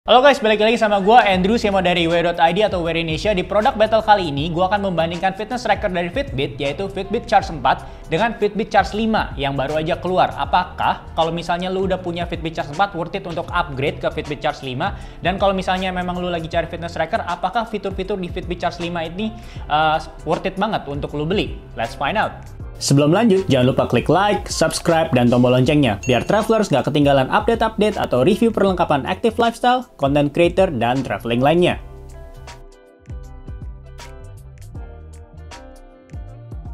Halo guys, balik lagi sama gue Andrew Simo dari Wear.id atau Wear Indonesia. Di produk battle kali ini, gue akan membandingkan fitness tracker dari Fitbit, yaitu Fitbit Charge 4 dengan Fitbit Charge 5 yang baru aja keluar. Apakah kalau misalnya lu udah punya Fitbit Charge 4, worth it untuk upgrade ke Fitbit Charge 5? Dan kalau misalnya memang lu lagi cari fitness tracker, apakah fitur-fitur di Fitbit Charge 5 ini worth it banget untuk lu beli? Let's find out! Sebelum lanjut, jangan lupa klik like, subscribe, dan tombol loncengnya, biar travelers nggak ketinggalan update-update atau review perlengkapan active lifestyle, content creator, dan traveling lainnya.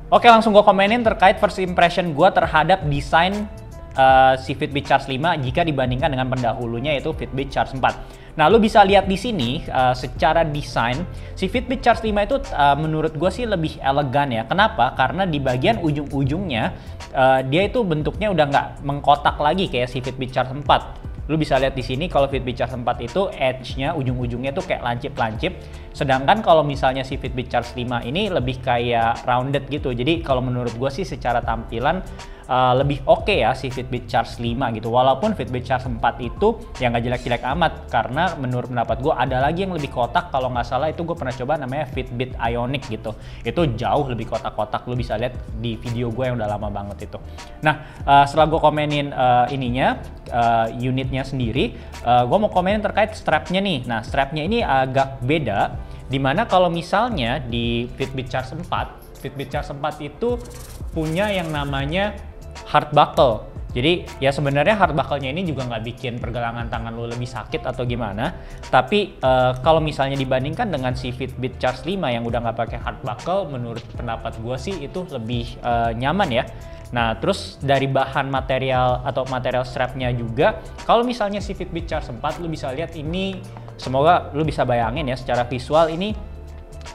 Oke, langsung gue komenin terkait first impression gue terhadap desain si Fitbit Charge 5 jika dibandingkan dengan pendahulunya yaitu Fitbit Charge 4. Nah, lu bisa lihat di sini secara desain si Fitbit Charge 5 itu menurut gue sih lebih elegan ya. Kenapa? Karena di bagian ujung-ujungnya dia itu bentuknya udah nggak mengkotak lagi kayak si Fitbit Charge 4. Lu bisa lihat di sini kalau Fitbit Charge 4 itu edge-nya, ujung-ujungnya tuh kayak lancip-lancip. Sedangkan kalau misalnya si Fitbit Charge 5 ini lebih kayak rounded gitu. Jadi kalau menurut gue sih secara tampilan lebih oke ya si Fitbit Charge 5 gitu. Walaupun Fitbit Charge 4 itu yang nggak jelek-jelek amat, karena menurut pendapat gue ada lagi yang lebih kotak. Kalau nggak salah itu gue pernah coba namanya Fitbit Ionic gitu. Itu jauh lebih kotak-kotak, lu bisa lihat di video gue yang udah lama banget itu. Nah, setelah gue komenin unitnya sendiri, gue mau komenin terkait strapnya nih. Nah, strapnya ini agak beda, dimana kalau misalnya di Fitbit Charge 4, Fitbit Charge 4 itu punya yang namanya hard buckle. Jadi ya sebenarnya hard buckle-nya ini juga nggak bikin pergelangan tangan lu lebih sakit atau gimana. Tapi kalau misalnya dibandingkan dengan si Fitbit Charge 5 yang udah nggak pakai hard buckle, menurut pendapat gue sih itu lebih nyaman ya. Nah, terus dari bahan material atau material strapnya juga, kalau misalnya si Fitbit Charge 4 lu bisa lihat ini, semoga lu bisa bayangin ya secara visual ini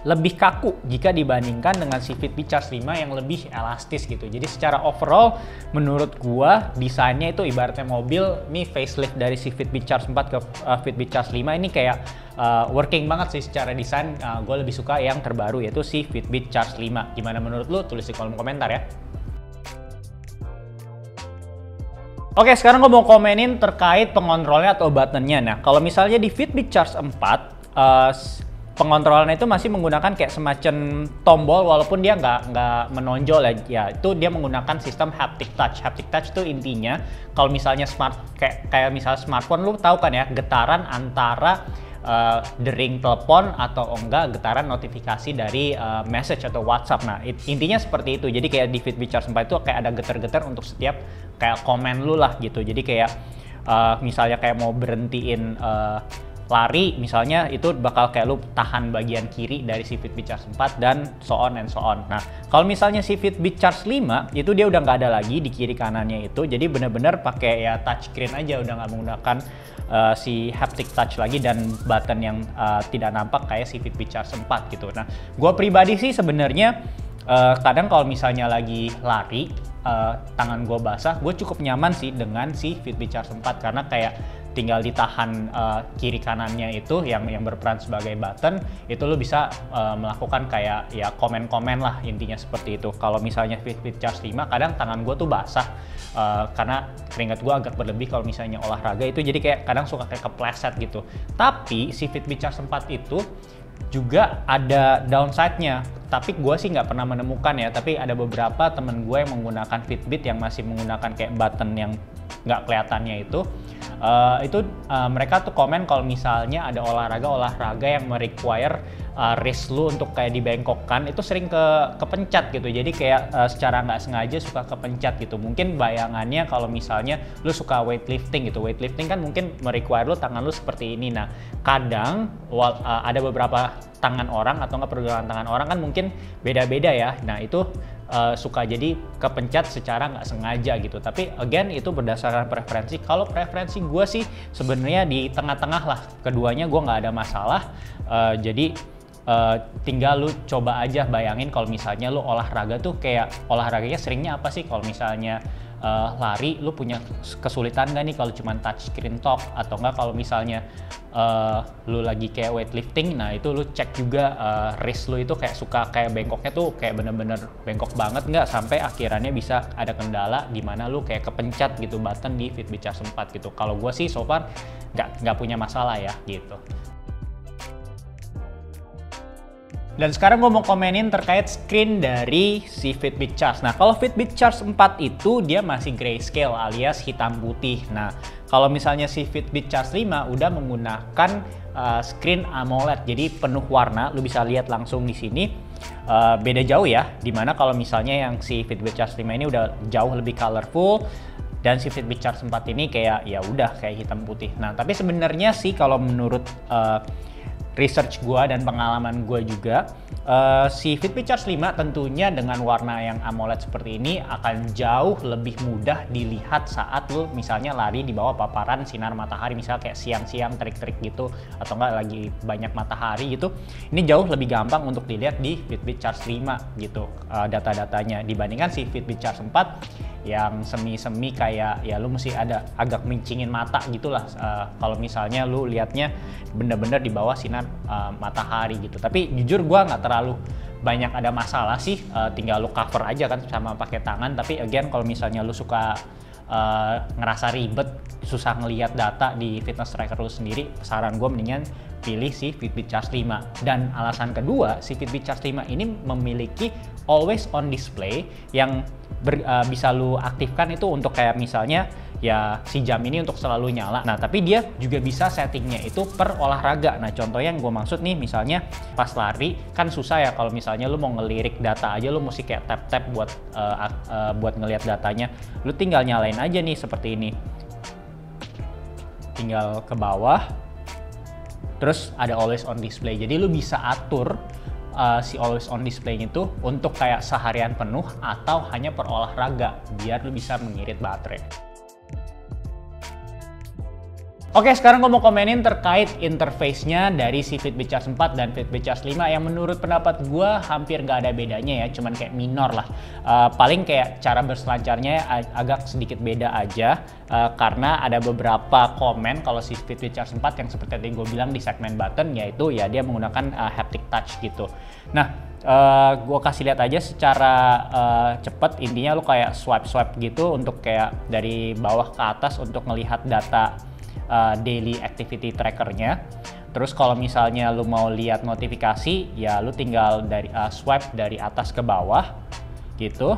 lebih kaku jika dibandingkan dengan si Fitbit Charge 5 yang lebih elastis gitu. Jadi secara overall menurut gua desainnya itu ibaratnya mobil, nih facelift dari si Fitbit Charge 4 ke Fitbit Charge 5 ini kayak working banget sih secara desain. Gue lebih suka yang terbaru yaitu si Fitbit Charge 5. Gimana menurut lu? Tulis di kolom komentar ya. Oke, sekarang gue mau komenin terkait pengontrolnya atau buttonnya. Nah, kalau misalnya di Fitbit Charge 4, pengontrolannya itu masih menggunakan kayak semacam tombol, walaupun dia nggak menonjol ya. Itu dia menggunakan sistem haptic touch. Haptic touch itu intinya kalau misalnya kayak misalnya smartphone, lu tahu kan ya, getaran antara dering telepon atau enggak getaran notifikasi dari message atau WhatsApp. Nah, intinya seperti itu. Jadi kayak di Fitbit Charge 4 itu kayak ada getar-getar untuk setiap kayak komen lu lah gitu. Jadi kayak misalnya kayak mau berhentiin lari misalnya, itu bakal kayak lu tahan bagian kiri dari si Fitbit Charge 4 dan so on and so on. Nah, kalau misalnya si Fitbit Charge 5 itu dia udah nggak ada lagi di kiri kanannya itu, jadi bener-bener pakai ya touchscreen aja, udah nggak menggunakan si haptic touch lagi dan button yang tidak nampak kayak si Fitbit Charge 4 gitu. Nah, gue pribadi sih sebenarnya kadang kalau misalnya lagi lari, tangan gue basah, gue cukup nyaman sih dengan si Fitbit Charge 4 karena kayak tinggal ditahan kiri kanannya itu yang berperan sebagai button, itu lo bisa melakukan kayak ya komen-komen lah, intinya seperti itu. Kalau misalnya Fitbit Charge 5 kadang tangan gue tuh basah karena keringat gue agak berlebih kalau misalnya olahraga itu, jadi kayak kadang suka kayak kepleset gitu. Tapi si Fitbit Charge 4 itu juga ada downside-nya, tapi gue sih nggak pernah menemukan ya. Tapi ada beberapa temen gue yang menggunakan Fitbit yang masih menggunakan kayak button yang nggak kelihatannya itu mereka tuh komen kalau misalnya ada olahraga yang merequire wrist lu untuk kayak dibengkokkan, itu sering kepencet gitu. Jadi kayak secara nggak sengaja suka kepencet gitu. Mungkin bayangannya kalau misalnya lu suka weightlifting gitu, weightlifting kan mungkin merequire lu tangan lu seperti ini. Nah, kadang ada beberapa tangan orang atau nggak pergelangan tangan orang kan mungkin beda-beda ya. Nah, itu suka jadi kepencet secara nggak sengaja gitu. Tapi again itu berdasarkan preferensi. Kalau preferensi gue sih sebenarnya di tengah-tengah lah, keduanya gue nggak ada masalah. Jadi tinggal lu coba aja bayangin kalau misalnya lu olahraga tuh kayak olahraganya seringnya apa sih. Kalau misalnya lari, lu punya kesulitan nggak nih kalau cuma touchscreen talk, atau nggak kalau misalnya lu lagi kayak weightlifting, nah itu lu cek juga wrist lu itu kayak suka kayak bengkoknya tuh kayak bener-bener bengkok banget nggak, sampai akhirnya bisa ada kendala di mana lu kayak kepencet gitu button di Fitbit Charge 4 gitu. Kalau gue sih so far nggak punya masalah ya gitu. Dan sekarang gue mau komenin terkait screen dari si Fitbit Charge. Nah, kalau Fitbit Charge 4 itu dia masih grayscale alias hitam putih. Nah, kalau misalnya si Fitbit Charge 5 udah menggunakan screen AMOLED, jadi penuh warna. Lu bisa lihat langsung di sini. Beda jauh ya. Dimana kalau misalnya yang si Fitbit Charge 5 ini udah jauh lebih colorful, dan si Fitbit Charge 4 ini kayak ya udah kayak hitam putih. Nah, tapi sebenarnya sih kalau menurut research gue dan pengalaman gue juga, si Fitbit Charge 5 tentunya dengan warna yang AMOLED seperti ini akan jauh lebih mudah dilihat saat lu misalnya lari di bawah paparan sinar matahari, misalnya kayak siang-siang terik-terik gitu, atau enggak lagi banyak matahari gitu. Ini jauh lebih gampang untuk dilihat di Fitbit Charge 5 gitu, data-datanya, dibandingkan si Fitbit Charge 4 yang semi-semi kayak ya lu mesti ada agak mincingin mata gitulah kalau misalnya lu liatnya bener-bener di bawah sinar matahari gitu. Tapi jujur gua nggak terlalu banyak ada masalah sih, tinggal lu cover aja kan sama pakai tangan. Tapi again kalau misalnya lu suka ngerasa ribet, susah ngelihat data di fitness tracker lu sendiri, saran gue mendingan pilih si Fitbit Charge 5. Dan alasan kedua, si Fitbit Charge 5 ini memiliki always on display yang bisa lu aktifkan itu untuk kayak misalnya ya si jam ini untuk selalu nyala. Nah, tapi dia juga bisa settingnya itu per olahraga. Nah, contohnya yang gue maksud nih, misalnya pas lari kan susah ya kalau misalnya lu mau ngelirik data aja, lu mesti kayak tap-tap buat ngelihat datanya. Lu tinggal nyalain aja nih seperti ini. Tinggal ke bawah, terus ada always on display. Jadi lu bisa atur si always on display itu untuk kayak seharian penuh atau hanya per olahraga, biar lu bisa mengirit baterai. Oke, sekarang gue mau komenin terkait interface-nya dari si Fitbit Charge 4 dan Fitbit Charge 5 yang menurut pendapat gue hampir nggak ada bedanya ya, cuman kayak minor lah. Paling kayak cara berselancarnya agak sedikit beda aja, karena ada beberapa komen kalau si Fitbit Charge 4 yang seperti tadi gue bilang di segmen button, yaitu ya dia menggunakan haptic touch gitu. Nah, gue kasih lihat aja secara cepet, intinya lu kayak swipe gitu untuk kayak dari bawah ke atas untuk ngelihat data daily activity trackernya. Terus kalau misalnya lu mau lihat notifikasi, ya lu tinggal dari swipe dari atas ke bawah gitu.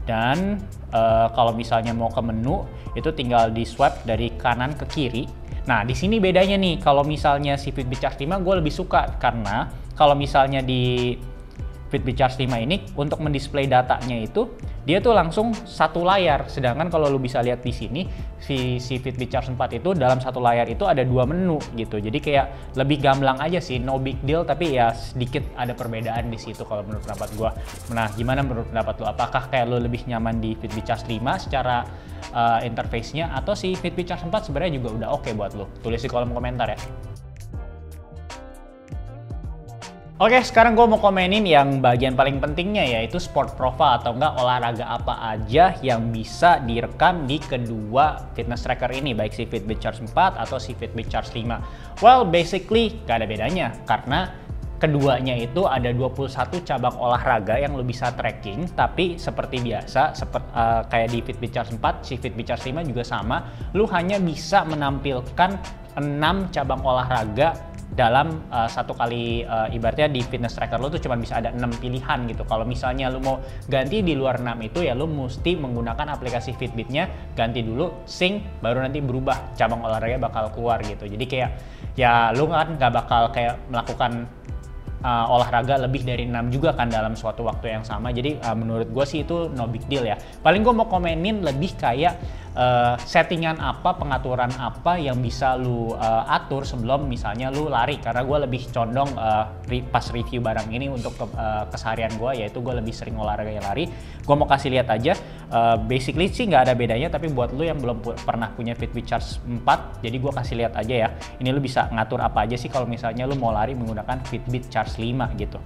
Dan kalau misalnya mau ke menu, itu tinggal di swipe dari kanan ke kiri. Nah, di sini bedanya nih, kalau misalnya si Fitbit Charge 5 gue lebih suka, karena kalau misalnya di Fitbit Charge 5 ini untuk mendisplay datanya itu dia tuh langsung satu layar, sedangkan kalau lu bisa lihat di sini si Fitbit Charge 4 itu dalam satu layar itu ada dua menu gitu. Jadi kayak lebih gamblang aja sih, no big deal, tapi ya sedikit ada perbedaan di situ kalau menurut pendapat gua. Nah, gimana menurut pendapat lu? Apakah kayak lu lebih nyaman di Fitbit Charge 5 secara interface-nya, atau si Fitbit Charge 4 sebenarnya juga udah oke buat lu? Tulis di kolom komentar ya. Oke, sekarang gue mau komenin yang bagian paling pentingnya, yaitu sport profile atau enggak olahraga apa aja yang bisa direkam di kedua fitness tracker ini, baik si Fitbit Charge 4 atau si Fitbit Charge 5. Well, basically gak ada bedanya, karena keduanya itu ada 21 cabang olahraga yang lo bisa tracking, tapi seperti biasa, kayak di Fitbit Charge 4, si Fitbit Charge 5 juga sama, lo hanya bisa menampilkan 6 cabang olahraga dalam satu kali, ibaratnya di fitness tracker lo tuh cuma bisa ada 6 pilihan gitu. Kalau misalnya lo mau ganti di luar 6 itu, ya lo mesti menggunakan aplikasi Fitbitnya, ganti dulu, sync, baru nanti berubah, cabang olahraga bakal keluar gitu. Jadi kayak ya lo kan nggak bakal kayak melakukan olahraga lebih dari 6 juga kan dalam suatu waktu yang sama. Jadi menurut gue sih itu no big deal ya. Paling gue mau komenin lebih kayak settingan apa, pengaturan apa yang bisa lu atur sebelum misalnya lu lari, karena gue lebih condong pas review barang ini untuk keseharian gue, yaitu gue lebih sering olahraga yang lari. Gue mau kasih lihat aja, basically sih nggak ada bedanya, tapi buat lu yang belum pernah punya Fitbit Charge 4, jadi gue kasih lihat aja ya, ini lu bisa ngatur apa aja sih kalau misalnya lu mau lari menggunakan Fitbit Charge 5 gitu.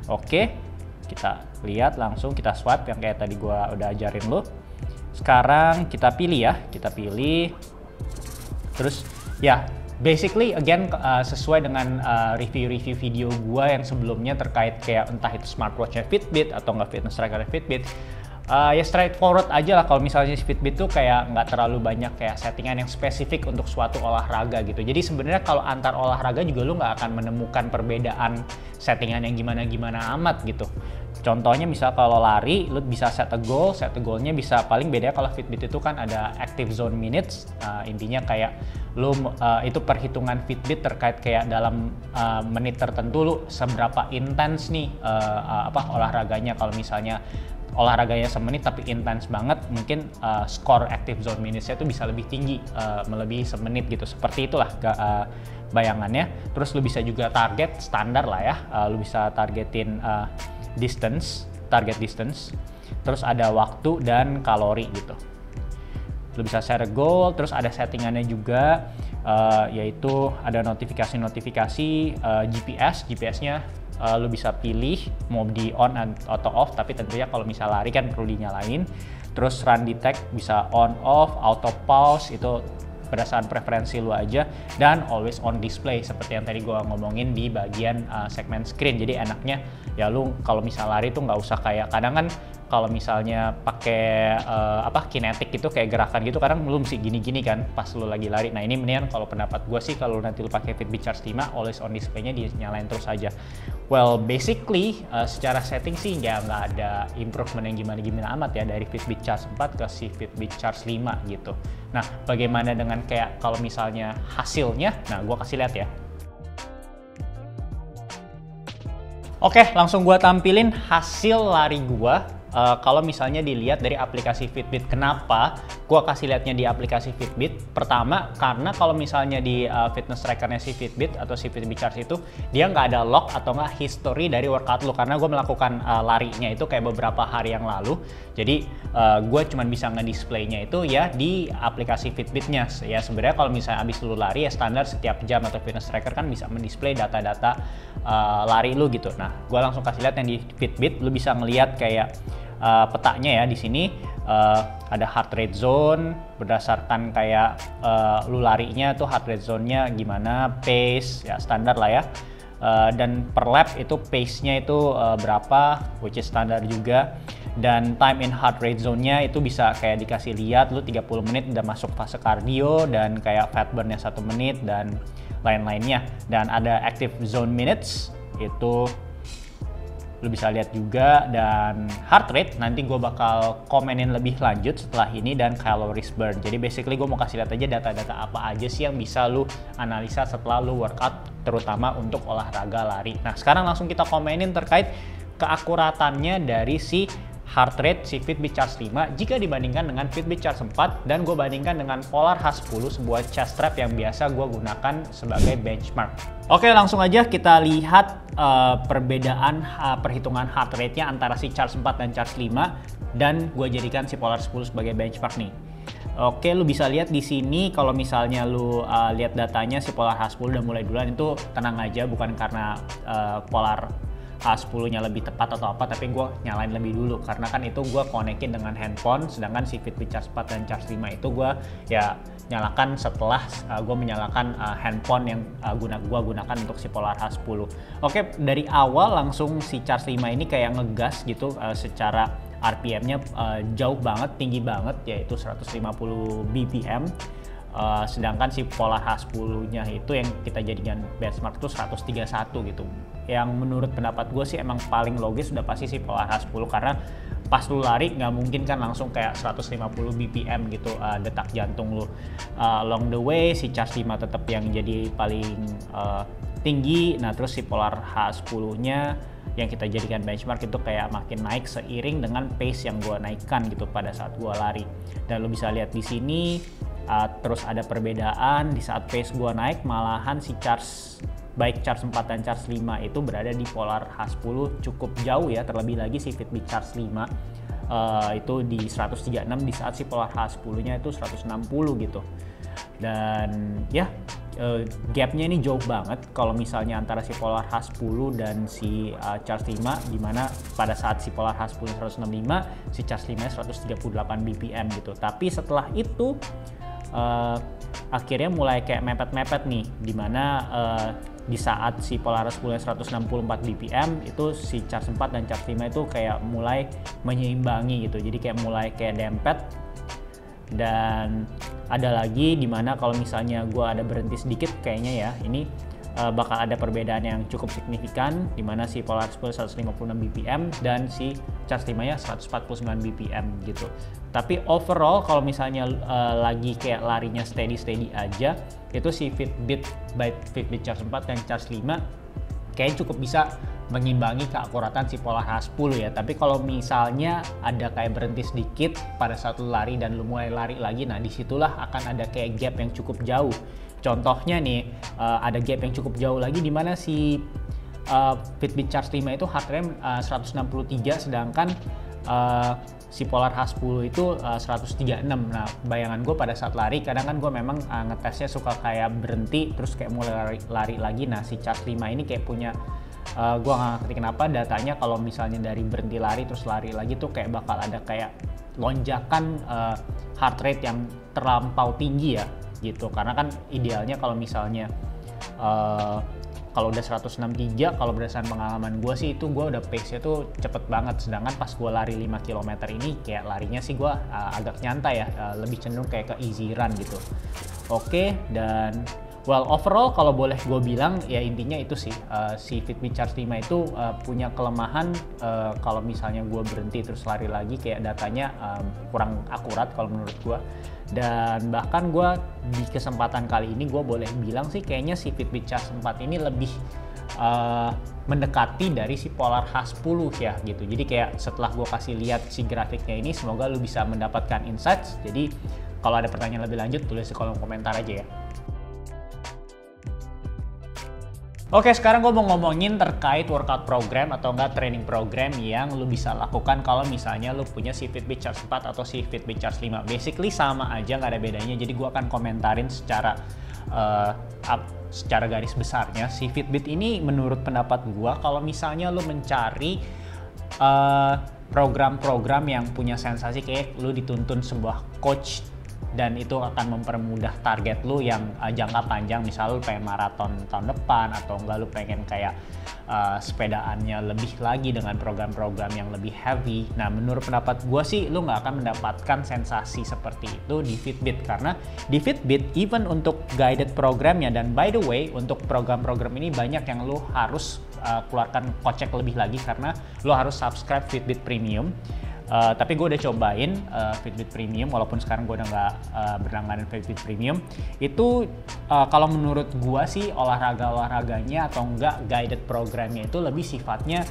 Oke. Kita lihat langsung, kita swipe yang kayak tadi gua udah ajarin lo. Sekarang kita pilih ya, kita pilih. Terus ya, basically again sesuai dengan review-review video gua yang sebelumnya terkait kayak entah itu smartwatch-nya Fitbit atau nggak fitness tracker-nya Fitbit. Ya straightforward aja lah kalau misalnya si Fitbit tuh kayak nggak terlalu banyak kayak settingan yang spesifik untuk suatu olahraga gitu. Jadi sebenarnya kalau antar olahraga juga lu nggak akan menemukan perbedaan settingan yang gimana-gimana amat gitu. Contohnya misal kalau lari, lu bisa set a goal-nya bisa paling beda kalau Fitbit itu kan ada active zone minutes, intinya kayak lu itu perhitungan Fitbit terkait kayak dalam menit tertentu lu seberapa intens nih olahraganya. Kalau misalnya olahraganya semenit tapi intens banget, mungkin skor active zone minutes-nya itu bisa lebih tinggi, melebihi semenit gitu. Seperti itulah bayangannya. Terus lu bisa juga target standar lah ya, lu bisa targetin target distance. Terus ada waktu dan kalori gitu. Lu bisa set a goal, terus ada settingannya juga, yaitu ada notifikasi GPS-nya. Lu bisa pilih mau di on atau off, tapi tentunya kalau misal lari kan perlu dinyalain. Terus run detect bisa on off, auto pause itu berdasarkan preferensi lu aja, dan always on display seperti yang tadi gua ngomongin di bagian segmen screen. Jadi enaknya ya lu kalau misal lari tuh nggak usah kayak kadang kan kalau misalnya pakai kinetik gitu kayak gerakan gitu kadang lu mesti gini-gini kan pas lu lagi lari. Nah ini mendingan kalau pendapat gue sih kalau nanti lu pakai Fitbit Charge 5 always on display-nya dinyalain terus aja. Well basically secara setting sih ya nggak ada improvement yang gimana-gimana amat ya dari Fitbit Charge 4 ke si Fitbit Charge 5 gitu. Nah bagaimana dengan kayak kalau misalnya hasilnya, nah gue kasih lihat ya. Oke, langsung gue tampilin hasil lari gue. Kalau misalnya dilihat dari aplikasi Fitbit, kenapa gue kasih lihatnya di aplikasi Fitbit? Pertama, karena kalau misalnya di fitness trackernya si Fitbit atau si Fitbit Charge itu dia nggak ada log atau nggak history dari workout lo, karena gue melakukan larinya itu kayak beberapa hari yang lalu. Jadi gue cuma bisa nge-displaynya itu ya di aplikasi Fitbitnya. Ya sebenarnya kalau misalnya abis lu lari ya standar setiap jam atau fitness tracker kan bisa mendisplay data-data lari lu gitu. Nah, gue langsung kasih lihat yang di Fitbit, lu bisa ngelihat kayak petanya ya di sini ada heart rate zone berdasarkan kayak lu larinya tuh heart rate zone-nya gimana, pace ya standar lah ya, dan per lap itu pace-nya itu berapa, which is standar juga, dan time in heart rate zone-nya itu bisa kayak dikasih lihat lu 30 menit udah masuk fase cardio dan kayak fat burn-nya 1 menit dan lain-lainnya. Dan ada active zone minutes itu lu bisa lihat juga, dan heart rate nanti gue bakal komenin lebih lanjut setelah ini, dan calories burn. Jadi basically gue mau kasih lihat aja data-data apa aja sih yang bisa lu analisa setelah lu workout, terutama untuk olahraga lari. Nah sekarang langsung kita komenin terkait keakuratannya dari si heart rate si Fitbit Charge 5 jika dibandingkan dengan Fitbit Charge 4, dan gue bandingkan dengan Polar H10, sebuah chest strap yang biasa gue gunakan sebagai benchmark. Oke, langsung aja kita lihat perbedaan perhitungan heart rate-nya antara si Charge 4 dan Charge 5, dan gue jadikan si Polar 10 sebagai benchmark nih. Oke, lu bisa lihat di sini kalau misalnya lu lihat datanya si Polar H10 udah mulai duluan, itu tenang aja, bukan karena Polar H10-nya lebih tepat atau apa, tapi gue nyalain lebih dulu karena kan itu gue konekin dengan handphone, sedangkan si Fitbit Charge 4 dan Charge 5 itu gue ya nyalakan setelah gue menyalakan handphone yang gue gunakan untuk si Polar H10. Oke, dari awal langsung si Charge 5 ini kayak ngegas gitu, secara RPM-nya jauh banget, tinggi banget, yaitu 150 BPM. Sedangkan si Polar H10-nya itu yang kita jadikan benchmark itu 131 gitu. Yang menurut pendapat gue sih emang paling logis udah pasti si Polar H10, karena pas lu lari nggak mungkin kan langsung kayak 150 BPM gitu detak jantung lu. Along the way si Charge 5 tetap yang jadi paling tinggi. Nah terus si Polar H10-nya yang kita jadikan benchmark itu kayak makin naik seiring dengan pace yang gue naikkan gitu pada saat gue lari. Dan lu bisa lihat di sini terus ada perbedaan di saat pace gue naik, malahan si baik Charge 4 dan Charge 5 itu berada di Polar H10 cukup jauh ya, terlebih lagi si Fitbit Charge 5 itu di 136 di saat si Polar H10-nya itu 160 gitu. Dan ya gapnya ini jauh banget kalau misalnya antara si Polar H10 dan si Charge 5, dimana pada saat si Polar H10 165, si Charge 5 138 bpm gitu. Tapi setelah itu akhirnya mulai kayak mepet-mepet nih, dimana di saat si Polaris 10 164 bpm itu si Charge 4 dan Charge 5 itu kayak mulai menyeimbangi gitu, jadi kayak mulai kayak dempet. Dan ada lagi dimana kalau misalnya gue ada berhenti sedikit kayaknya ya, ini bakal ada perbedaan yang cukup signifikan, dimana si Polaris 10 156 bpm dan si Charge 5 nya 149 bpm gitu. Tapi overall kalau misalnya lagi kayak larinya steady aja, itu si Fitbit Charge 4 dan Charge 5 kayaknya cukup bisa mengimbangi keakuratan si Polar H10 ya. Tapi kalau misalnya ada kayak berhenti sedikit pada saat lu lari dan lu mulai lari lagi, nah disitulah akan ada kayak gap yang cukup jauh. Contohnya nih, ada gap yang cukup jauh lagi di mana si Fitbit Charge 5 itu heart rate 163, sedangkan si Polar H10 itu 136. Nah, bayangan gue pada saat lari, kadang kan gue memang ngetesnya suka kayak berhenti terus kayak mulai lari lagi. Nah, si Charge 5 ini kayak punya gue nggak ngerti kenapa datanya kalau misalnya dari berhenti lari terus lari lagi tuh kayak bakal ada kayak lonjakan heart rate yang terlampau tinggi ya gitu. Karena kan idealnya kalau misalnya kalau udah 163, kalau berdasarkan pengalaman gue sih itu gue udah pace-nya tuh cepet banget. Sedangkan pas gue lari 5 km ini kayak larinya sih gue agak nyantai ya, lebih cenderung kayak ke easy run gitu. Oke, dan well overall kalau boleh gue bilang ya intinya itu sih, si Fitbit Charge 5 itu punya kelemahan kalau misalnya gue berhenti terus lari lagi kayak datanya kurang akurat kalau menurut gue. Dan bahkan gue di kesempatan kali ini gue boleh bilang sih kayaknya si Fitbit Charge 4 ini lebih mendekati dari si Polar H10 ya gitu. Jadi kayak setelah gue kasih lihat si grafiknya ini, semoga lu bisa mendapatkan insights. Jadi kalau ada pertanyaan lebih lanjut tulis di kolom komentar aja ya. Oke, sekarang gue mau ngomongin terkait workout program atau enggak training program yang lu bisa lakukan kalau misalnya lu punya si Fitbit Charge 4 atau si Fitbit Charge 5. Basically sama aja, nggak ada bedanya. Jadi gue akan komentarin secara garis besarnya. Si Fitbit ini menurut pendapat gue, kalau misalnya lu mencari program-program yang punya sensasi kayak lu dituntun sebuah coach dan itu akan mempermudah target lu yang jangka panjang, misal lu pengen maraton tahun depan atau enggak lu pengen kayak sepedaannya lebih lagi dengan program-program yang lebih heavy. Nah, menurut pendapat gue sih lu nggak akan mendapatkan sensasi seperti itu di Fitbit, karena di Fitbit even untuk guided programnya, dan by the way untuk program-program ini banyak yang lu harus keluarkan kocek lebih lagi karena lu harus subscribe Fitbit Premium. Tapi gue udah cobain Fitbit Premium, walaupun sekarang gue udah nggak berlangganan Fitbit Premium. Itu kalau menurut gue sih olahraganya atau enggak guided programnya itu lebih sifatnya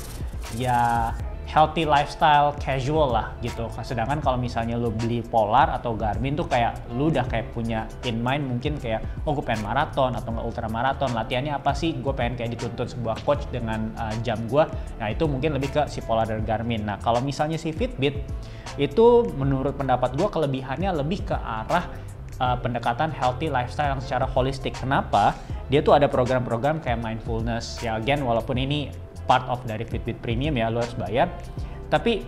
ya healthy lifestyle casual lah gitu. Sedangkan kalau misalnya lu beli Polar atau Garmin tuh kayak lu udah kayak punya in mind mungkin kayak gue pengen maraton atau nggak ultra maraton, latihannya apa sih, gue pengen kayak dituntun sebuah coach dengan jam gue. Nah itu mungkin lebih ke si Polar dan Garmin. Nah kalau misalnya si Fitbit itu menurut pendapat gue kelebihannya lebih ke arah pendekatan healthy lifestyle yang secara holistik. Kenapa? Dia tuh ada program-program kayak mindfulness ya, again walaupun ini part of dari Fitbit Premium ya, lu harus bayar. Tapi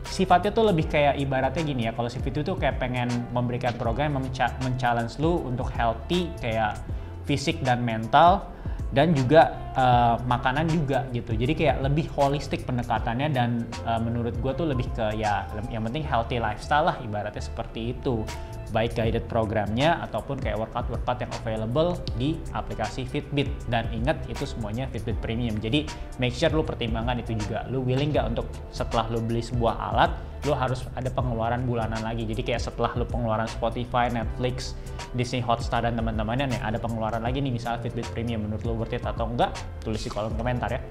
sifatnya tuh lebih kayak ibaratnya gini ya, kalau si Fitbit tuh kayak pengen memberikan program yang men-challenge lu untuk healthy kayak fisik dan mental, dan juga makanan juga gitu. Jadi kayak lebih holistik pendekatannya, dan menurut gue tuh lebih ke ya yang penting healthy lifestyle lah ibaratnya seperti itu. Baik guided programnya ataupun kayak workout yang available di aplikasi Fitbit. Dan ingat itu semuanya Fitbit Premium. Jadi make sure lu pertimbangkan itu juga. Lu willing gak untuk setelah lu beli sebuah alat, lu harus ada pengeluaran bulanan lagi. Jadi kayak setelah lu pengeluaran Spotify, Netflix, Disney Hotstar dan teman-temannya nih, ada pengeluaran lagi nih misalnya Fitbit Premium, menurut lu worth it atau enggak? Tulis di kolom komentar ya.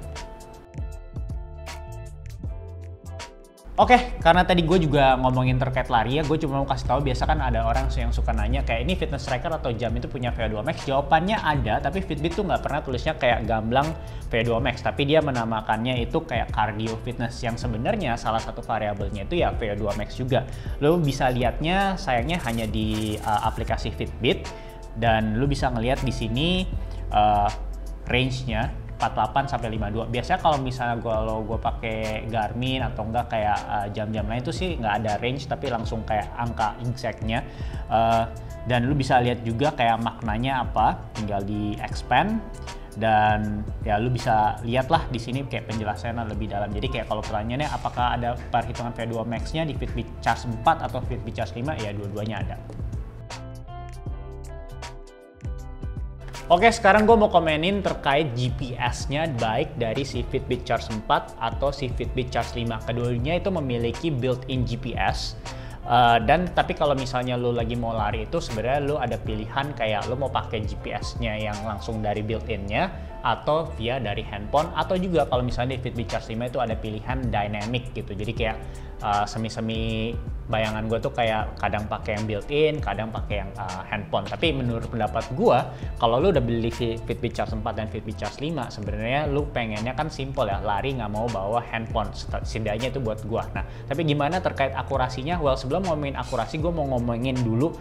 Oke, karena tadi gue juga ngomongin terkait lari ya, gue cuma mau kasih tahu, biasa kan ada orang yang suka nanya kayak ini fitness tracker atau jam itu punya VO2 max. Jawabannya ada, tapi Fitbit tuh nggak pernah tulisnya kayak gamblang VO2 max, tapi dia menamakannya itu kayak cardio fitness, yang sebenarnya salah satu variabelnya itu ya VO2 max juga. Lo bisa lihatnya sayangnya hanya di aplikasi Fitbit. Dan lu bisa ngelihat di sini range-nya 48 sampai 52. Biasanya kalau misalnya gue pakai Garmin atau enggak kayak jam-jam lain itu sih nggak ada range, tapi langsung kayak angka exact-nya. Dan lu bisa lihat juga kayak maknanya apa, tinggal di expand. Dan ya lu bisa lihat lah di sini kayak penjelasannya lebih dalam. Jadi kayak kalau pertanyaannya apakah ada perhitungan V2 Max-nya di Fitbit Charge 4 atau Fitbit Charge 5, ya dua-duanya ada. Oke, sekarang gue mau komenin terkait GPS-nya baik dari si Fitbit Charge 4 atau si Fitbit Charge 5. Keduanya itu memiliki built-in GPS. Dan tapi kalau misalnya lo lagi mau lari itu sebenarnya lo ada pilihan kayak lo mau pakai GPS-nya yang langsung dari built-in-nya atau via dari handphone, atau juga kalau misalnya di Fitbit Charge 5 itu ada pilihan dynamic gitu. Jadi kayak semi-semi bayangan gue tuh kayak kadang pakai yang built-in, kadang pakai yang handphone. Tapi menurut pendapat gue, kalau lo udah beli Fitbit Charge 4 dan Fitbit Charge 5, sebenarnya lo pengennya kan simple ya, lari nggak mau bawa handphone, setidaknya itu buat gue. Nah, tapi gimana terkait akurasinya? Well, sebelum ngomongin akurasi, gue mau ngomongin dulu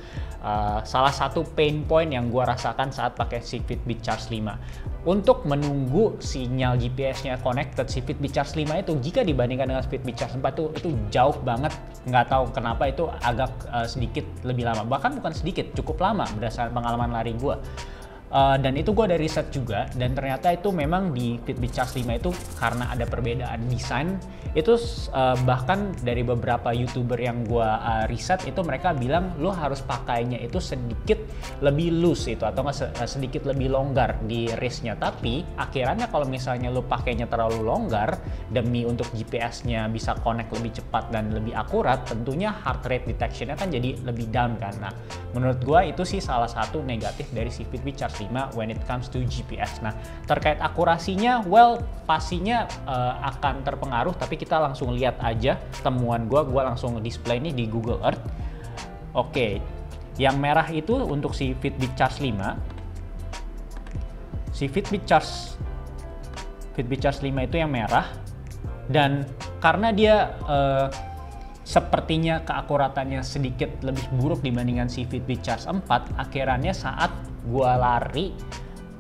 salah satu pain point yang gue rasakan saat pakai si Fitbit Charge 5. Untuk menunggu sinyal GPS-nya connected, si Fitbit Charge 5 itu jika dibandingkan dengan Fitbit Charge 4 itu jauh banget. Nggak tahu kenapa itu agak sedikit lebih lama, bahkan bukan sedikit, cukup lama berdasarkan pengalaman lari gue. Dan itu gue ada riset juga, dan ternyata itu memang di Fitbit Charge 5 itu karena ada perbedaan desain. Itu bahkan dari beberapa YouTuber yang gue riset itu mereka bilang lo harus pakainya itu sedikit lebih loose itu, atau nggak sedikit lebih longgar di wrist-nya. Tapi akhirnya kalau misalnya lo pakainya terlalu longgar demi untuk GPS-nya bisa connect lebih cepat dan lebih akurat, tentunya heart rate detection-nya kan jadi lebih down kan. Nah, menurut gue itu sih salah satu negatif dari si Fitbit Charge 5 when it comes to GPS. Nah, terkait akurasinya, well, pastinya akan terpengaruh, tapi kita langsung lihat aja temuan gue langsung display nih di Google Earth. Oke, yang merah itu untuk si Fitbit Charge 5. Si Fitbit Charge 5 itu yang merah, dan karena dia sepertinya keakuratannya sedikit lebih buruk dibandingkan si Fitbit Charge 4, akhirnya saat gua lari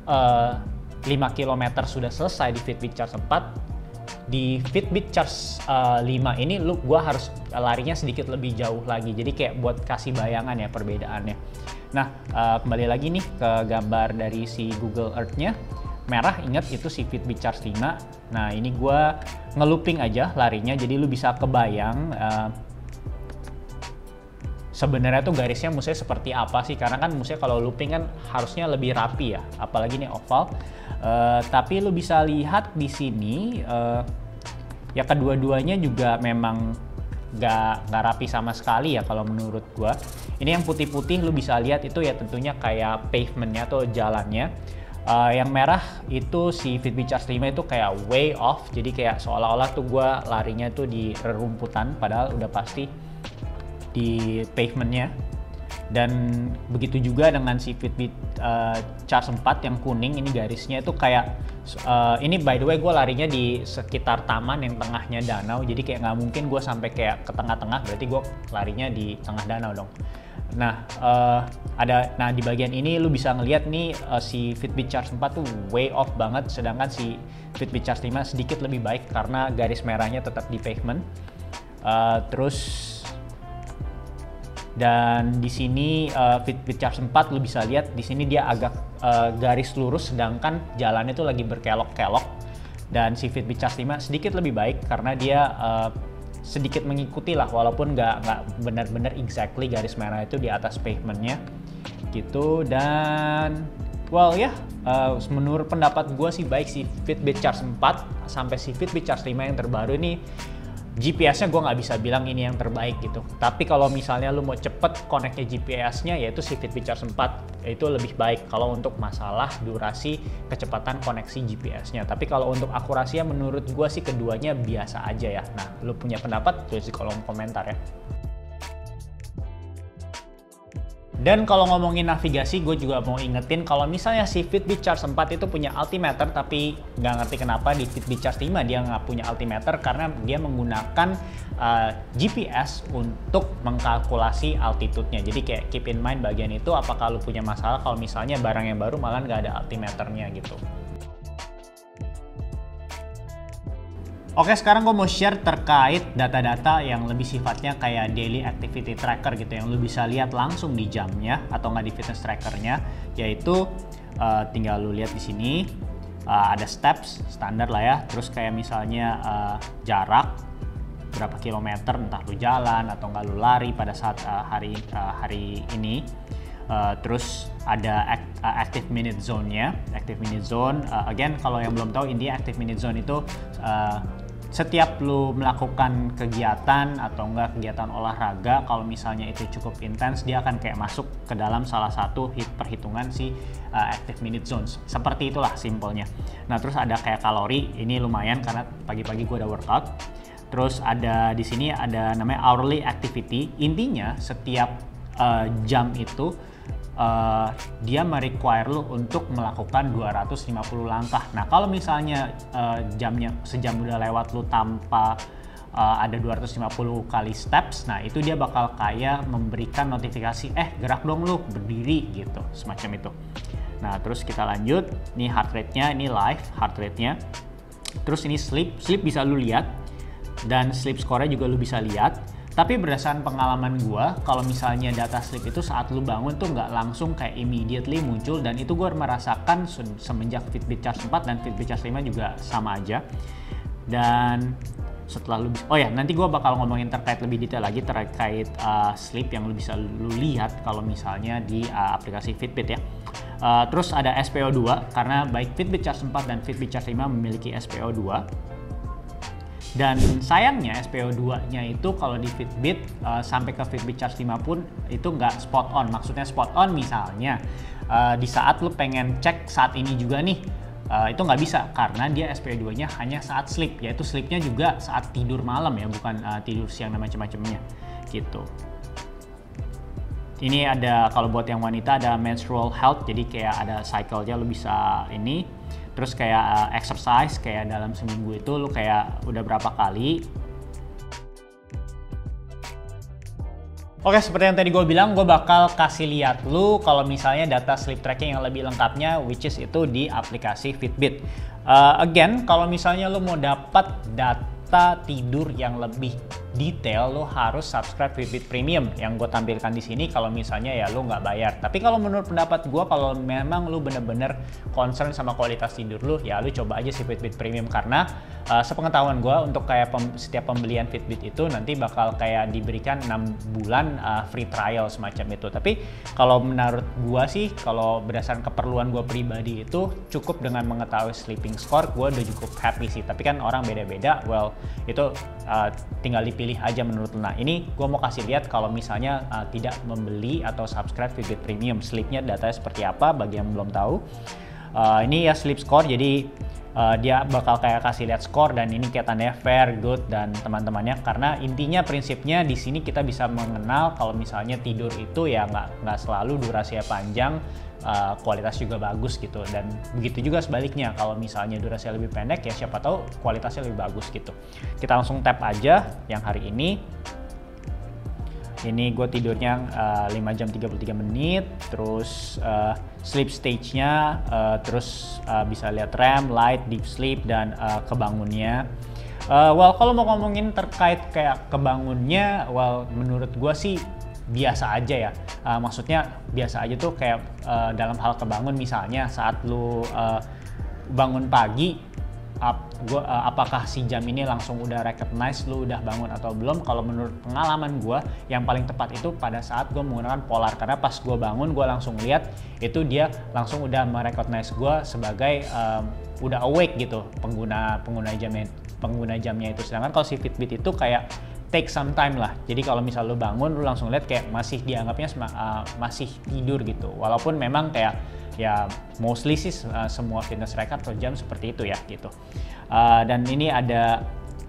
5 km sudah selesai di Fitbit Charge 4, di Fitbit Charge 5 ini gua harus larinya sedikit lebih jauh lagi. Jadi kayak buat kasih bayangan ya perbedaannya. Nah, kembali lagi nih ke gambar dari si Google Earth-nya. Merah, ingat itu si Fitbit Charge 5. Nah, ini gue ngelooping aja larinya, jadi lu bisa kebayang sebenarnya tuh garisnya musuhnya seperti apa sih, karena kan musuhnya kalau looping kan harusnya lebih rapi ya, apalagi nih oval. Tapi lu bisa lihat di sini ya kedua-duanya juga memang nggak rapi sama sekali ya kalau menurut gue. Ini yang putih-putih lu bisa lihat itu ya tentunya kayak pavementnya atau jalannya. Yang merah itu si Fitbit Charge 5 itu kayak way off, jadi kayak seolah-olah tuh gue larinya tuh di rerumputan padahal udah pasti di pavementnya. Dan begitu juga dengan si Fitbit Charge 4 yang kuning, ini garisnya itu kayak ini by the way gue larinya di sekitar taman yang tengahnya danau, jadi kayak nggak mungkin gue sampai kayak ke tengah-tengah, berarti gue larinya di tengah danau dong. Nah, nah di bagian ini lu bisa ngelihat nih si Fitbit Charge 4 tuh way off banget, sedangkan si Fitbit Charge 5 sedikit lebih baik karena garis merahnya tetap di pavement. Dan di sini Fitbit Charge 4 lu bisa lihat di sini dia agak garis lurus, sedangkan jalannya tuh lagi berkelok-kelok. Dan si Fitbit Charge 5 sedikit lebih baik karena dia sedikit mengikuti lah, walaupun nggak benar-benar exactly garis merah itu di atas pavementnya gitu. Dan well ya, menurut pendapat gue sih baik si Fitbit Charge 4 sampai si Fitbit Charge 5 yang terbaru ini GPS-nya gue nggak bisa bilang ini yang terbaik gitu. Tapi kalau misalnya lu mau cepet connect-nya GPS-nya, yaitu si Fitbit Charge 4 itu lebih baik kalau untuk masalah durasi kecepatan koneksi GPS-nya. Tapi kalau untuk akurasinya menurut gue sih keduanya biasa aja ya. Nah, lu punya pendapat tulis di kolom komentar ya. Dan kalau ngomongin navigasi, gue juga mau ingetin kalau misalnya si Fitbit Charge 4 itu punya altimeter, tapi nggak ngerti kenapa di Fitbit Charge 5 dia nggak punya altimeter, karena dia menggunakan GPS untuk mengkalkulasi altitude-nya. Jadi kayak keep in mind bagian itu, apakah lu punya masalah kalau misalnya barang yang baru malah nggak ada altimeternya gitu. Oke, sekarang gue mau share terkait data-data yang lebih sifatnya kayak daily activity tracker gitu, yang lu bisa lihat langsung di jamnya atau nggak di fitness trackernya, yaitu tinggal lu lihat di sini ada steps standar lah ya, terus kayak misalnya jarak berapa kilometer, entah lu jalan atau nggak lu lari pada saat hari ini. Terus ada active minute zone-nya. Active minute zone, again kalau yang belum tahu, intinya active minute zone itu setiap lu melakukan kegiatan atau enggak kegiatan olahraga, kalau misalnya itu cukup intens, dia akan kayak masuk ke dalam salah satu perhitungan si active minute zones. Seperti itulah simpelnya. Nah, terus ada kayak kalori, ini lumayan karena pagi-pagi gue udah workout. Terus ada di sini ada namanya hourly activity. Intinya setiap jam itu dia merequire lu untuk melakukan 250 langkah. Nah, kalau misalnya sejam udah lewat lu tanpa ada 250 kali steps, nah itu dia bakal kayak memberikan notifikasi, gerak dong lu, berdiri gitu, semacam itu. Nah, terus kita lanjut, ini heart rate-nya, ini live heart rate-nya. Terus ini sleep bisa lu lihat, dan sleep score-nya juga lu bisa lihat. Tapi berdasarkan pengalaman gua, kalau misalnya data sleep itu saat lu bangun tuh nggak langsung kayak immediately muncul, dan itu gua merasakan semenjak Fitbit Charge 4 dan Fitbit Charge 5 juga sama aja. Dan setelah nanti gua bakal ngomongin terkait lebih detail lagi terkait sleep yang lu bisa lu lihat kalau misalnya di aplikasi Fitbit ya. Terus ada SPO2, karena baik Fitbit Charge 4 dan Fitbit Charge 5 memiliki SPO2. Dan sayangnya SPO2-nya itu kalau di Fitbit sampai ke Fitbit Charge 5 pun itu nggak spot on. Maksudnya spot on misalnya di saat lu pengen cek saat ini juga nih, itu nggak bisa karena dia SPO2-nya hanya saat sleep, yaitu sleepnya juga saat tidur malam ya, bukan tidur siang dan macam-macamnya gitu. Ini ada, kalau buat yang wanita ada menstrual health, jadi kayak ada cycle-nya lu bisa ini. Terus kayak exercise, kayak dalam seminggu itu lu kayak udah berapa kali. Oke, seperti yang tadi gue bilang, gue bakal kasih lihat lu kalau misalnya data sleep tracking yang lebih lengkapnya, which is itu di aplikasi Fitbit. Again, kalau misalnya lu mau dapat data tidur yang lebih detail, lo harus subscribe Fitbit Premium yang gue tampilkan di sini kalau misalnya ya lo nggak bayar. Tapi kalau menurut pendapat gue, kalau memang lo bener-bener concern sama kualitas tidur lo, ya lo coba aja si Fitbit Premium, karena sepengetahuan gue untuk kayak setiap pembelian Fitbit itu nanti bakal kayak diberikan 6 bulan free trial semacam itu. Tapi kalau menurut gue sih, kalau berdasarkan keperluan gue pribadi itu cukup dengan mengetahui sleeping score, gue udah cukup happy sih. Tapi kan orang beda-beda, well itu tinggal dipilih aja menurut lu. Nah, ini gue mau kasih lihat kalau misalnya tidak membeli atau subscribe Fitbit Premium, sleepnya datanya seperti apa bagi yang belum tahu. Ini ya sleep score, jadi dia bakal kayak kasih lihat skor, dan ini kayak tandanya fair, good, dan teman-temannya. Karena intinya prinsipnya di sini kita bisa mengenal kalau misalnya tidur itu ya nggak selalu durasinya panjang, kualitas juga bagus gitu. Dan begitu juga sebaliknya, kalau misalnya durasinya lebih pendek ya siapa tahu kualitasnya lebih bagus gitu. Kita langsung tap aja yang hari ini. Ini gue tidurnya 5 jam 33 menit, terus sleep stage-nya, terus bisa lihat REM, light, deep sleep, dan kebangunnya. Well, kalau mau ngomongin terkait kayak kebangunnya, well menurut gue sih biasa aja ya. Maksudnya biasa aja tuh kayak dalam hal kebangun, misalnya saat lu bangun pagi, apakah si jam ini langsung udah recognize lu udah bangun atau belum. Kalau menurut pengalaman gue, yang paling tepat itu pada saat gue menggunakan Polar, karena pas gue bangun gue langsung lihat itu dia langsung udah merecognize gue sebagai udah awake gitu, pengguna jamnya itu. Sedangkan kalau si Fitbit itu kayak take some time lah. Jadi kalau misal lu bangun, lu langsung lihat kayak masih dianggapnya masih tidur gitu. Walaupun memang kayak ya mostly sih semua fitness tracker atau jam seperti itu ya gitu. Dan ini ada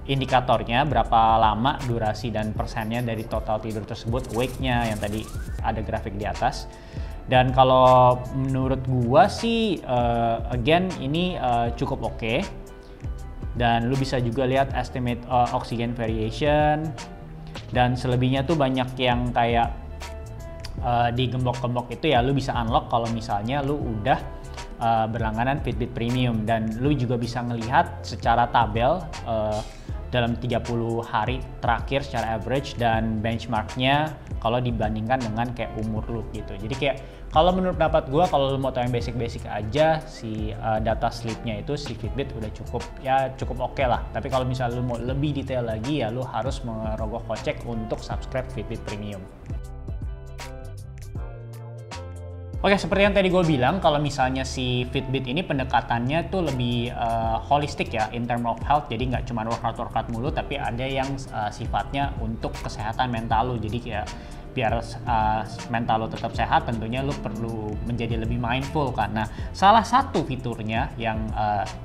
indikatornya, berapa lama durasi dan persennya dari total tidur tersebut, wake-nya yang tadi ada grafik di atas. Dan kalau menurut gua sih again ini cukup oke. Dan lu bisa juga lihat estimate oxygen variation, dan selebihnya tuh banyak yang kayak di gembok-gembok itu ya lu bisa unlock kalau misalnya lu udah berlangganan Fitbit Premium. Dan lu juga bisa ngelihat secara tabel dalam 30 hari terakhir secara average dan benchmarknya kalau dibandingkan dengan kayak umur lu gitu. Jadi kayak kalau menurut pendapat gue, kalau lu mau tahu yang basic-basic aja, si data sleep-nya itu si Fitbit udah cukup oke lah. Tapi kalau misalnya lu mau lebih detail lagi ya lu harus merogoh kocek untuk subscribe Fitbit Premium. Oke, seperti yang tadi gue bilang, kalau misalnya si Fitbit ini pendekatannya tuh lebih holistik ya, in term of health. Jadi nggak cuma workout mulu, tapi ada yang sifatnya untuk kesehatan mental lu. Jadi kayak biar mental lo tetap sehat, tentunya lo perlu menjadi lebih mindful. Karena salah satu fiturnya yang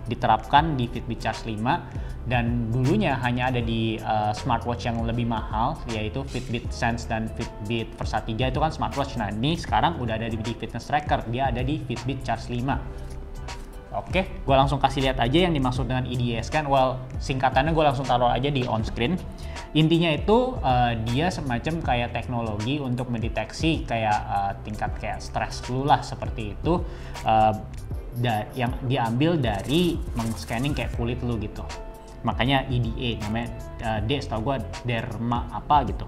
diterapkan di Fitbit Charge 5 dan dulunya hanya ada di smartwatch yang lebih mahal, yaitu Fitbit Sense dan Fitbit Versa 3 itu kan smartwatch. Nah ini sekarang udah ada di fitness tracker, dia ada di Fitbit Charge 5. Oke, gue langsung kasih lihat aja yang dimaksud dengan EDS kan. Well, singkatannya gue langsung taruh aja di on screen. Intinya itu dia semacam kayak teknologi untuk mendeteksi kayak tingkat kayak stres lu lah, seperti itu, yang diambil dari meng-scanning kayak kulit lu gitu. Makanya EDA namanya, D setahu gue derma apa gitu.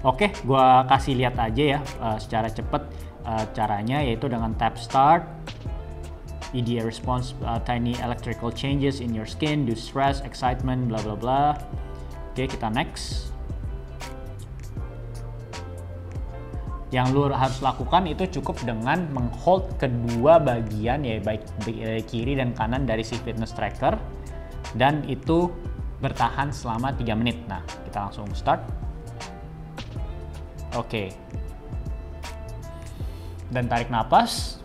Oke, gue kasih lihat aja ya secara cepet caranya, yaitu dengan tap start. EDA response tiny electrical changes in your skin, do stress, excitement, bla bla bla. Oke, kita next. Yang lu harus lakukan itu cukup dengan menghold kedua bagian ya, baik kiri dan kanan dari si fitness tracker, dan itu bertahan selama 3 menit. Nah, kita langsung start. Oke. Dan tarik napas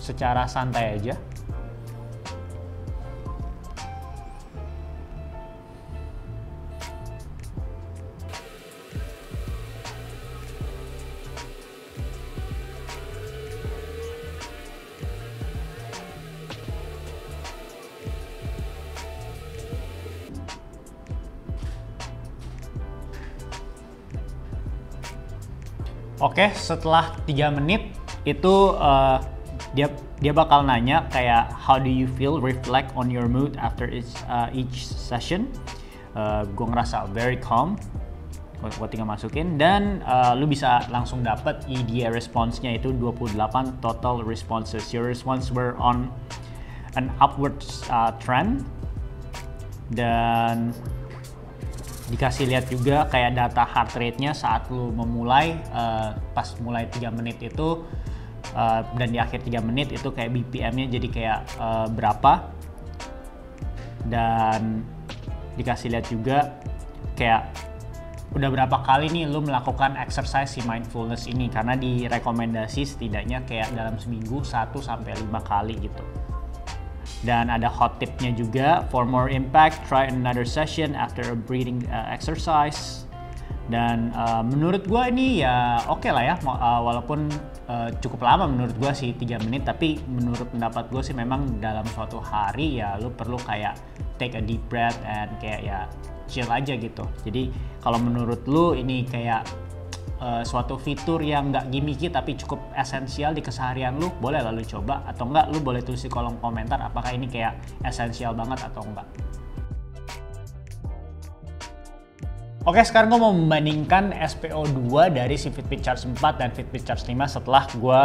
secara santai aja. Oke, setelah 3 menit itu dia bakal nanya kayak how do you feel, reflect on your mood after each session. Gue ngerasa very calm. Gue tinggal masukin dan lu bisa langsung dapat EDA response-nya itu 28 total responses. Your response were on an upward trend, dan dikasih lihat juga kayak data heart rate-nya saat lu memulai, pas mulai 3 menit itu dan di akhir 3 menit itu kayak BPM-nya jadi kayak berapa, dan dikasih lihat juga kayak udah berapa kali nih lu melakukan exercise si mindfulness ini, karena direkomendasi setidaknya kayak dalam seminggu 1-5 kali gitu. Dan ada hot tip-nya juga, for more impact, try another session after a breathing exercise. Dan menurut gue ini ya oke lah ya, walaupun cukup lama menurut gue sih 3 menit, tapi menurut pendapat gue sih memang dalam suatu hari ya lu perlu kayak take a deep breath and kayak ya chill aja gitu. Jadi kalau menurut lu ini kayak suatu fitur yang nggak gimmicky tapi cukup esensial di keseharian lu, boleh lah lu coba, atau enggak lu boleh tulis di kolom komentar apakah ini kayak esensial banget atau enggak. Oke, sekarang gue mau membandingkan SPO2 dari si Fitbit Charge 4 dan Fitbit Charge 5 setelah gue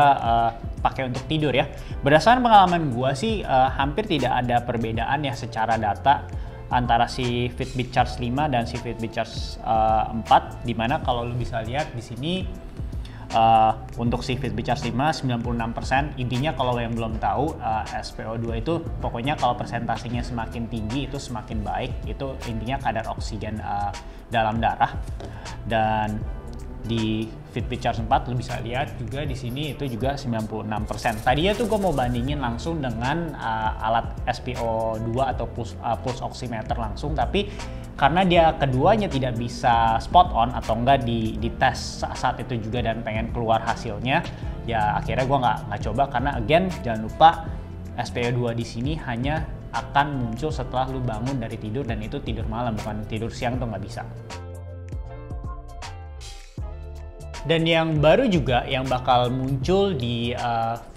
pakai untuk tidur ya. Berdasarkan pengalaman gue sih hampir tidak ada perbedaan ya secara data antara si Fitbit Charge 5 dan si Fitbit Charge 4, dimana kalau lu bisa lihat di sini untuk si Fitbit Charge 5 96%. Intinya kalau yang belum tahu, SPO2 itu pokoknya kalau persentasenya semakin tinggi itu semakin baik. Itu intinya kadar oksigen dalam darah. Dan di Fitbit Charge 4 lu bisa lihat juga di sini itu juga 96%. Tadinya tuh gue mau bandingin langsung dengan alat SpO2 atau pulse oximeter langsung, tapi karena dia keduanya tidak bisa spot on atau enggak di tes saat itu juga dan pengen keluar hasilnya, ya akhirnya gue nggak coba karena again jangan lupa SpO2 di sini hanya akan muncul setelah lu bangun dari tidur dan itu tidur malam, bukan tidur siang tuh nggak bisa. Dan yang baru juga yang bakal muncul di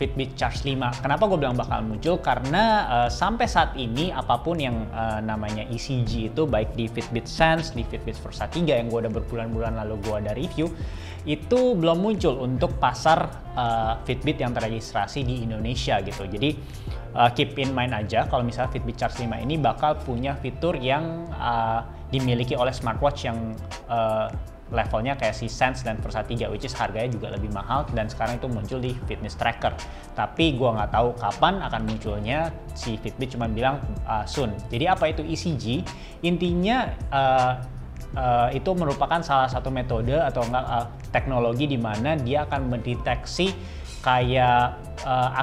Fitbit Charge 5. Kenapa gue bilang bakal muncul? Karena sampai saat ini apapun yang namanya ECG itu baik di Fitbit Sense, di Fitbit Versa 3 yang gue udah berbulan-bulan lalu gue ada review, itu belum muncul untuk pasar Fitbit yang terregistrasi di Indonesia gitu. Jadi keep in mind aja kalau misalnya Fitbit Charge 5 ini bakal punya fitur yang dimiliki oleh smartwatch yang levelnya kayak si Sense dan Versa 3, which is harganya juga lebih mahal dan sekarang itu muncul di fitness tracker. Tapi gua nggak tahu kapan akan munculnya, si Fitbit cuma bilang soon. Jadi apa itu ECG? Intinya itu merupakan salah satu metode atau enggak teknologi di mana dia akan mendeteksi kayak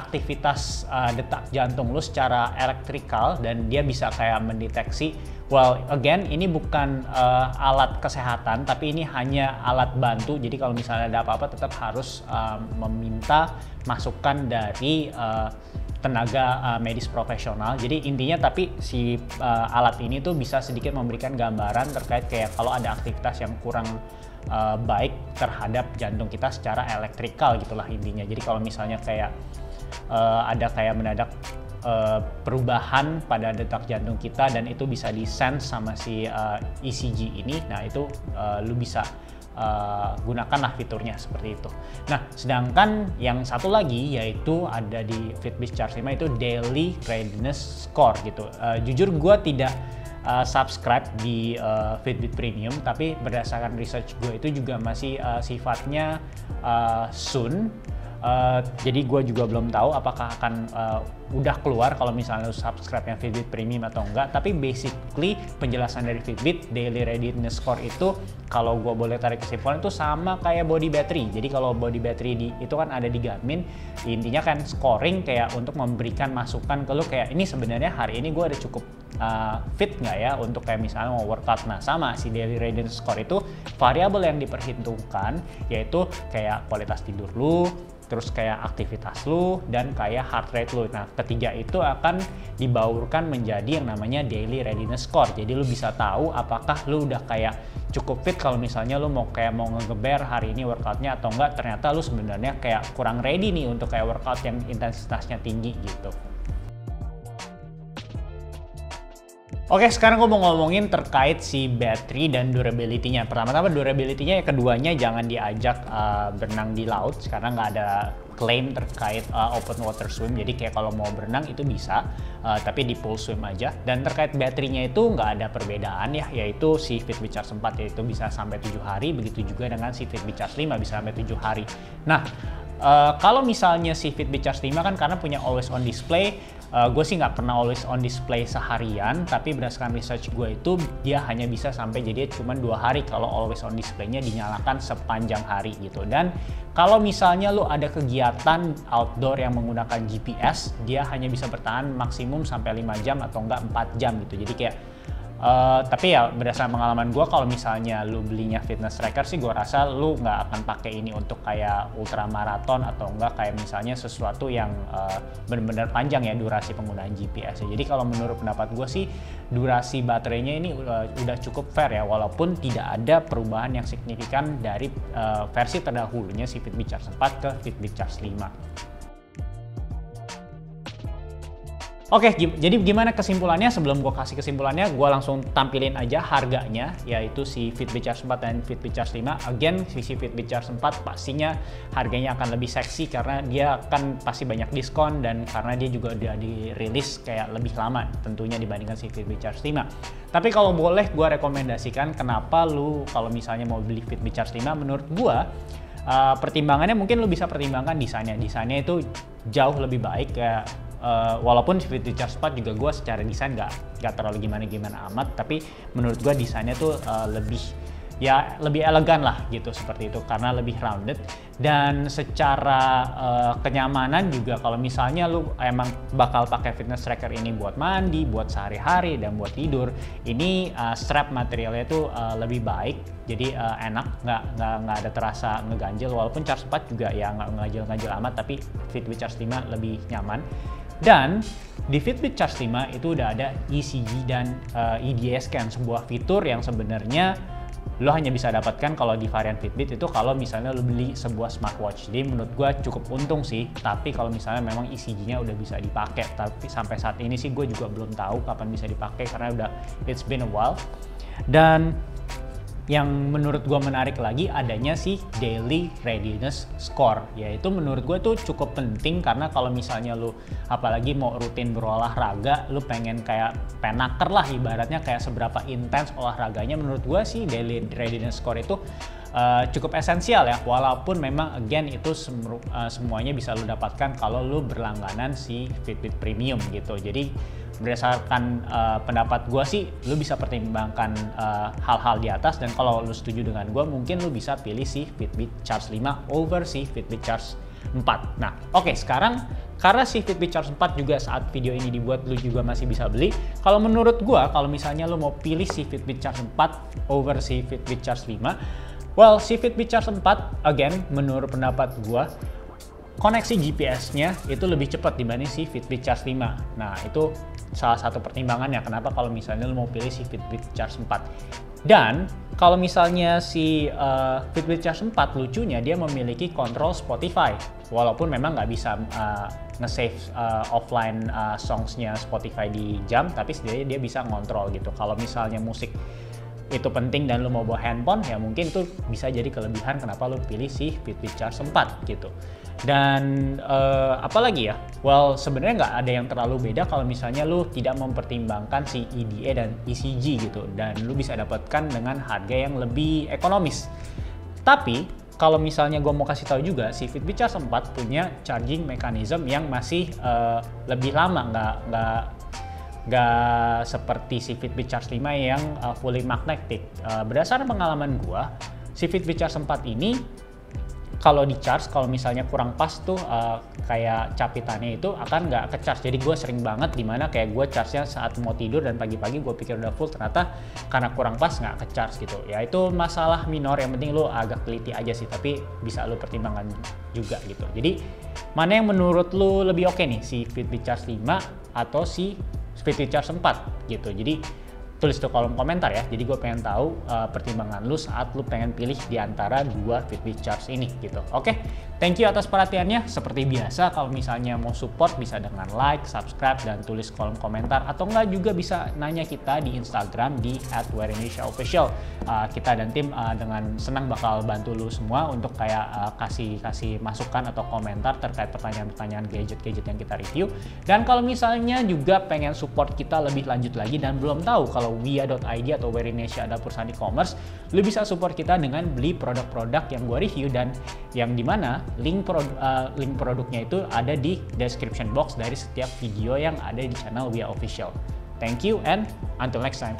aktivitas detak jantung lu secara elektrikal dan dia bisa kayak mendeteksi. Well, again, ini bukan alat kesehatan, tapi ini hanya alat bantu. Jadi kalau misalnya ada apa-apa, tetap harus meminta masukan dari tenaga medis profesional. Jadi intinya tapi si alat ini tuh bisa sedikit memberikan gambaran terkait kayak kalau ada aktivitas yang kurang baik terhadap jantung kita secara elektrikal gitulah intinya. Jadi kalau misalnya kayak ada kayak mendadak perubahan pada detak jantung kita dan itu bisa di-sense sama si ECG ini, nah itu lu bisa gunakanlah fiturnya seperti itu. Nah, sedangkan yang satu lagi yaitu ada di Fitbit Charge 5 itu Daily Readiness Score gitu. Jujur gue tidak subscribe di Fitbit Premium, tapi berdasarkan research gue itu juga masih sifatnya soon. Jadi gue juga belum tahu apakah akan udah keluar kalau misalnya subscribe yang Fitbit Premium atau enggak. Tapi basically penjelasan dari Fitbit Daily Readiness Score itu kalau gue boleh tarik kesimpulan itu sama kayak body battery. Jadi kalau body battery itu kan ada di Garmin, intinya kan scoring kayak untuk memberikan masukan ke lu kayak ini sebenarnya hari ini gue ada cukup fit nggak ya untuk kayak misalnya mau workout. Nah sama si Daily Readiness Score itu variabel yang diperhitungkan yaitu kayak kualitas tidur lu, terus kayak aktivitas lu dan kayak heart rate lu. Nah, ketiga itu akan dibaurkan menjadi yang namanya Daily Readiness Score. Jadi lu bisa tahu apakah lu udah kayak cukup fit kalau misalnya lu mau ngegeber hari ini workoutnya atau enggak, ternyata lu sebenarnya kayak kurang ready nih untuk kayak workout yang intensitasnya tinggi gitu. Oke, sekarang gue mau ngomongin terkait si battery dan durability-nya. Pertama-tama durability-nya, keduanya jangan diajak berenang di laut karena nggak ada klaim terkait open water swim. Jadi kayak kalau mau berenang itu bisa, tapi di pool swim aja. Dan terkait baterainya itu nggak ada perbedaan ya, yaitu si Fitbit Charge 4 yaitu bisa sampai 7 hari, begitu juga dengan si Fitbit Charge 5 bisa sampai 7 hari. Nah, kalau misalnya si Fitbit Charge 5 kan karena punya always on display, gue sih nggak pernah always on display seharian, tapi berdasarkan research gue itu dia hanya bisa sampai jadi cuma 2 hari kalau always on display-nya dinyalakan sepanjang hari gitu. Dan kalau misalnya lu ada kegiatan outdoor yang menggunakan GPS, dia hanya bisa bertahan maksimum sampai 5 jam atau enggak 4 jam gitu. Jadi kayak tapi ya berdasarkan pengalaman gue, kalau misalnya lu belinya fitness tracker sih gue rasa lu nggak akan pakai ini untuk kayak ultramaraton atau enggak kayak misalnya sesuatu yang benar-benar panjang ya durasi penggunaan GPS ya. Jadi kalau menurut pendapat gue sih durasi baterainya ini udah cukup fair ya, walaupun tidak ada perubahan yang signifikan dari versi terdahulunya si Fitbit Charge 4 ke Fitbit Charge 5. Oke, jadi gimana kesimpulannya? Sebelum gue kasih kesimpulannya, gue langsung tampilin aja harganya, yaitu si Fitbit Charge 4 dan Fitbit Charge 5. Again, si Fitbit Charge 4 pastinya harganya akan lebih seksi karena dia akan pasti banyak diskon dan karena dia juga udah dirilis kayak lebih lama tentunya dibandingkan si Fitbit Charge 5. Tapi kalau boleh gue rekomendasikan kenapa lu kalau misalnya mau beli Fitbit Charge 5, menurut gue pertimbangannya mungkin lu bisa pertimbangkan desainnya. Desainnya itu jauh lebih baik kayak walaupun Fitbit Charge 4 juga gue secara desain nggak terlalu gimana-gimana amat, tapi menurut gue desainnya tuh lebih ya lebih elegan lah gitu seperti itu karena lebih rounded. Dan secara kenyamanan juga kalau misalnya lu emang bakal pakai fitness tracker ini buat mandi, buat sehari-hari dan buat tidur, ini strap materialnya itu lebih baik, jadi enak, nggak ada terasa ngeganjel, walaupun Charge 4 juga ya nggak ngeganjel amat, tapi Fitbit Charge 5 lebih nyaman. Dan di Fitbit Charge 5 itu udah ada ECG dan EDA scan, sebuah fitur yang sebenarnya lo hanya bisa dapatkan kalau di varian Fitbit itu kalau misalnya lo beli sebuah smartwatch. Jadi menurut gue cukup untung sih, tapi kalau misalnya memang ECG-nya udah bisa dipakai, tapi sampai saat ini sih gue juga belum tahu kapan bisa dipakai karena udah it's been a while. Dan yang menurut gue menarik lagi adanya si Daily Readiness Score, yaitu menurut gue tuh cukup penting karena kalau misalnya lu apalagi mau rutin berolahraga, lu pengen kayak penaker lah ibaratnya, kayak seberapa intens olahraganya, menurut gue sih Daily Readiness Score itu cukup esensial ya, walaupun memang again itu semuanya bisa lu dapatkan kalau lu berlangganan si Fitbit Premium gitu. Jadi berdasarkan pendapat gue sih, lu bisa pertimbangkan hal-hal di atas, dan kalau lu setuju dengan gue, mungkin lu bisa pilih si Fitbit Charge 5 over si Fitbit Charge 4. Nah, oke, sekarang karena si Fitbit Charge 4 juga saat video ini dibuat lu juga masih bisa beli. Kalau menurut gue, kalau misalnya lu mau pilih si Fitbit Charge 4 over si Fitbit Charge 5, well, si Fitbit Charge 4, again, menurut pendapat gue, koneksi GPS-nya itu lebih cepat dibanding si Fitbit Charge 5. Nah, itu salah satu pertimbangannya kenapa kalau misalnya lo mau pilih si Fitbit Charge 4. Dan kalau misalnya si Fitbit Charge 4, lucunya dia memiliki kontrol Spotify. Walaupun memang nggak bisa nge-save offline songs-nya Spotify di jam, tapi setidaknya dia bisa ngontrol gitu. Kalau misalnya musik itu penting dan lo mau bawa handphone, ya mungkin itu bisa jadi kelebihan kenapa lo pilih si Fitbit Charge 4 gitu. Dan apalagi ya, well sebenarnya nggak ada yang terlalu beda kalau misalnya lo tidak mempertimbangkan si EDA dan ECG gitu, dan lo bisa dapatkan dengan harga yang lebih ekonomis. Tapi kalau misalnya gue mau kasih tahu juga, si Fitbit Charge 4 punya charging mechanism yang masih lebih lama, nggak seperti si Fitbit Charge 5 yang fully magnetic. Berdasarkan pengalaman gua, si Fitbit Charge 4 ini kalau di charge, kalau misalnya kurang pas tuh kayak capitannya itu akan nggak ke charge. Jadi gue sering banget dimana kayak gue charge-nya saat mau tidur dan pagi-pagi gue pikir udah full, ternyata karena kurang pas nggak ke charge gitu. Ya itu masalah minor, yang penting lo agak teliti aja sih, tapi bisa lo pertimbangkan juga gitu. Jadi mana yang menurut lo lebih oke nih, si Fitbit Charge 5 atau si Fitbit Charge 4 gitu. Jadi tulis di kolom komentar ya. Jadi gue pengen tahu pertimbangan lu saat lu pengen pilih di antara dua Fitbit Charge ini gitu. Oke, thank you atas perhatiannya. Seperti biasa, kalau misalnya mau support bisa dengan like, subscribe, dan tulis kolom komentar, atau enggak juga bisa nanya kita di Instagram di @wearindonesiaofficial. Kita dan tim dengan senang bakal bantu lu semua untuk kayak kasih masukan atau komentar terkait pertanyaan-pertanyaan gadget-gadget yang kita review. Dan kalau misalnya juga pengen support kita lebih lanjut lagi dan belum tahu kalau Wia.id atau Wear Indonesia ada perusahaan e-commerce, lu bisa support kita dengan beli produk-produk yang gue review, dan yang dimana link produknya itu ada di description box dari setiap video yang ada di channel Wia Official. Thank you and until next time.